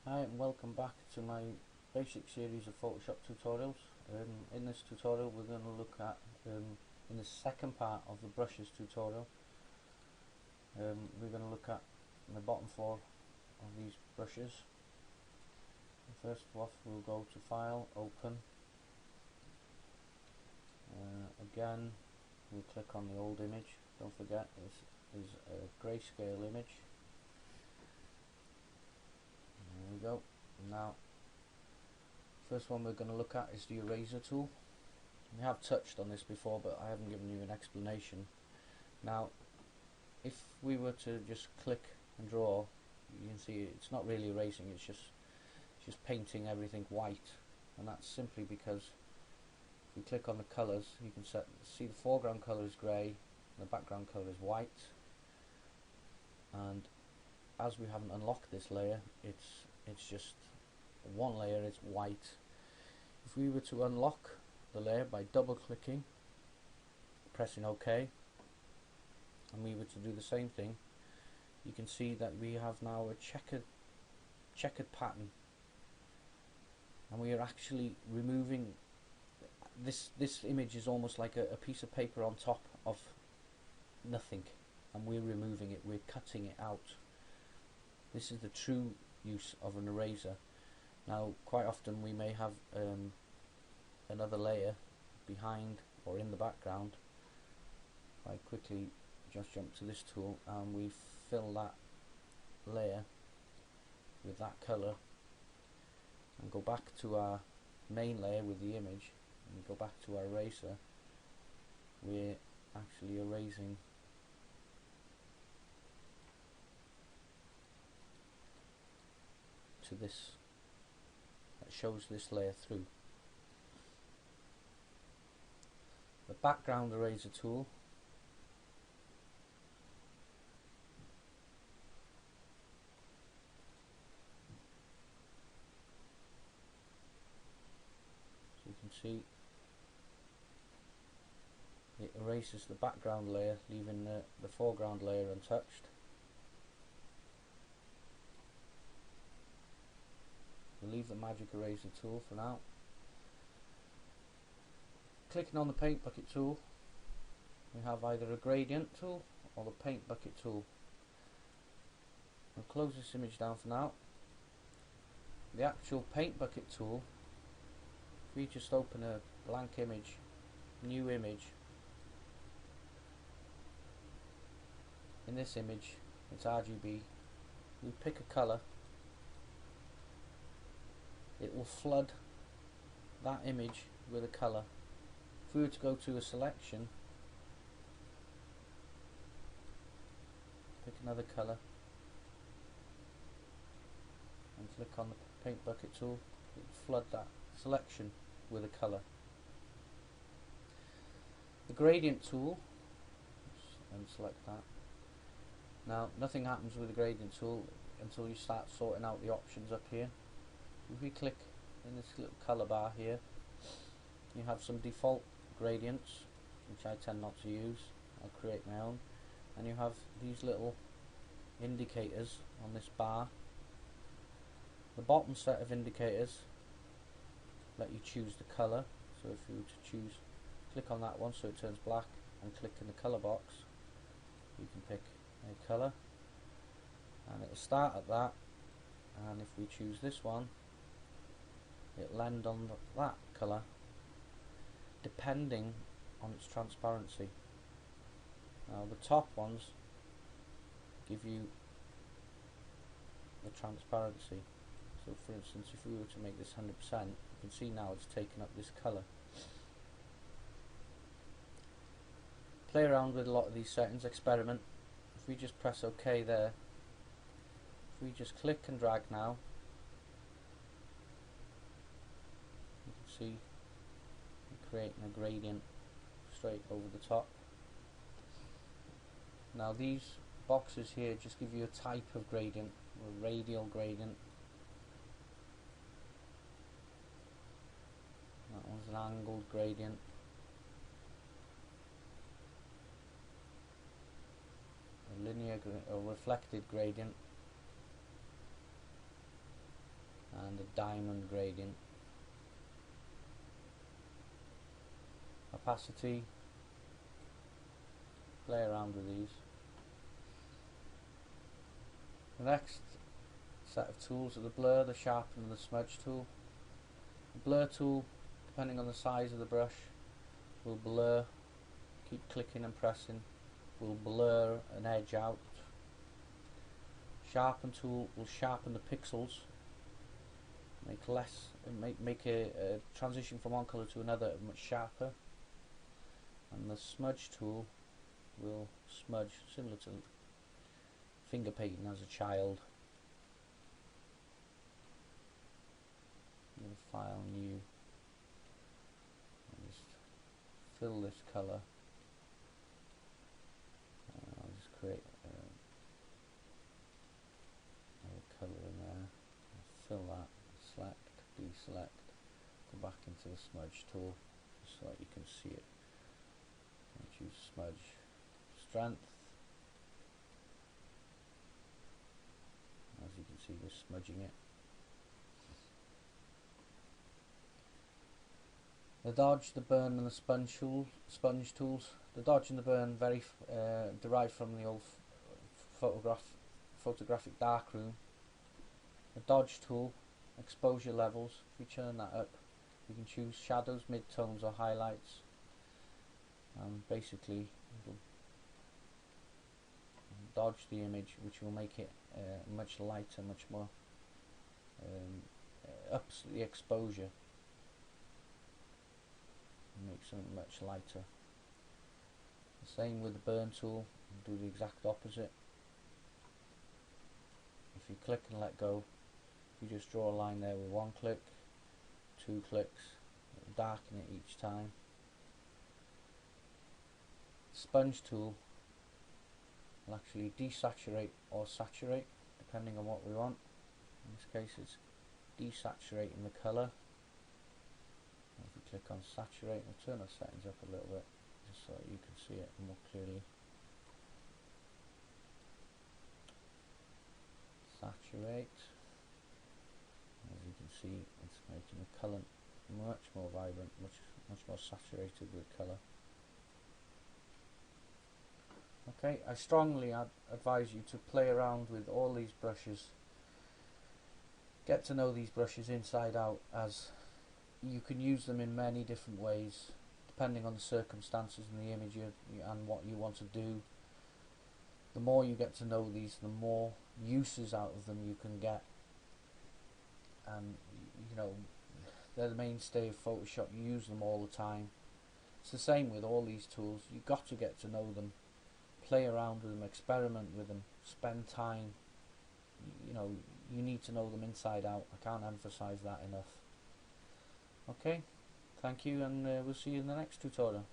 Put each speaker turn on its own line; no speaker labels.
Hi and welcome back to my basic series of Photoshop tutorials. In this tutorial we're going to look at, in the second part of the brushes tutorial, we're going to look at the bottom four of these brushes. First off we'll go to File, Open, again we'll click on the old image. Don't forget this is a grayscale image. There we go. Now first one we're going to look at is the eraser tool. We have touched on this before but I haven't given you an explanation. Now if we were to just click and draw, you can see it's not really erasing, it's just painting everything white, and that's simply because if we click on the colours you can see the foreground colour is grey and the background colour is white, and as we haven't unlocked this layer it's just one layer, it's white. If we were to unlock the layer by double clicking, pressing OK, and we were to do the same thing, you can see that we have now a checkered pattern, and we are actually removing this image is almost like a piece of paper on top of nothing, and we're removing it, we're cutting it out. This is the true use of an eraser. Now quite often we may have another layer behind or in the background. I quickly just jump to this tool and we fill that layer with that colour and go back to our main layer with the image and go back to our eraser. We're actually erasing to this, that shows this layer through. The background eraser tool, so you can see it erases the background layer, leaving the foreground layer untouched. We'll leave the magic eraser tool for now. Clicking on the paint bucket tool, we have either a gradient tool or the paint bucket tool. We'll close this image down for now. The actual paint bucket tool, if we just open a blank image, new image, in this image it's RGB, we pick a colour, it will flood that image with a colour. If we were to go to a selection, pick another colour and click on the paint bucket tool, it will flood that selection with a colour. The gradient tool, and select that. Now nothing happens with the gradient tool until you start sorting out the options up here. If we click in this little colour bar here, you have some default gradients which I tend not to use. I'll create my own, and you have these little indicators on this bar. The bottom set of indicators let you choose the colour, so if you were to choose, click on that one so it turns black and click in the colour box, you can pick a colour and it will start at that, and if we choose this one it'll end on that colour depending on its transparency. Now the top ones give you the transparency, so for instance if we were to make this 100%, you can see now it's taken up this colour. Play around with a lot of these settings, experiment. If we just press OK there, if we just click and drag now, you can see we're creating a gradient straight over the top. Now these boxes here just give you a type of gradient, a radial gradient. That one's an angled gradient. A linear or reflected gradient. and a diamond gradient. Opacity, play around with these. The next set of tools are the blur, the sharpen and the smudge tool. The blur tool, depending on the size of the brush, will blur, keep clicking and pressing, will blur an edge out. Sharpen tool will sharpen the pixels, make a transition from one colour to another much sharper. And the smudge tool will smudge, similar to finger painting as a child. I'm going to file new and just fill this colour. I'll just create a colour in there, fill that, select, deselect, go back into the smudge tool just so that you can see it. And choose smudge strength. As you can see, we're smudging it. The dodge, the burn and the sponge tools. The dodge and the burn very derived from the old photographic darkroom. The dodge tool, exposure levels, if we turn that up, we can choose shadows, midtones or highlights. Basically it'll dodge the image, which will make it much lighter, much more ups the exposure, makes something much lighter. The same with the burn tool, do the exact opposite. If you click and let go, you just draw a line there with one click, 2 clicks, it'll darken it each time. Sponge tool will actually desaturate or saturate depending on what we want. In this case it's desaturating the colour. If we click on saturate, we'll turn our settings up a little bit just so that you can see it more clearly. Saturate. As you can see, it's making the colour much more vibrant, much more saturated with colour. Okay, I strongly advise you to play around with all these brushes. Get to know these brushes inside out, as you can use them in many different ways depending on the circumstances and the image and what you want to do. The more you get to know these, the more uses out of them you can get. And you know, they're the mainstay of Photoshop. You use them all the time. It's the same with all these tools. You've got to get to know them, play around with them, experiment with them, spend time. You know, you need to know them inside out. I can't emphasize that enough. Okay, thank you, and we'll see you in the next tutorial.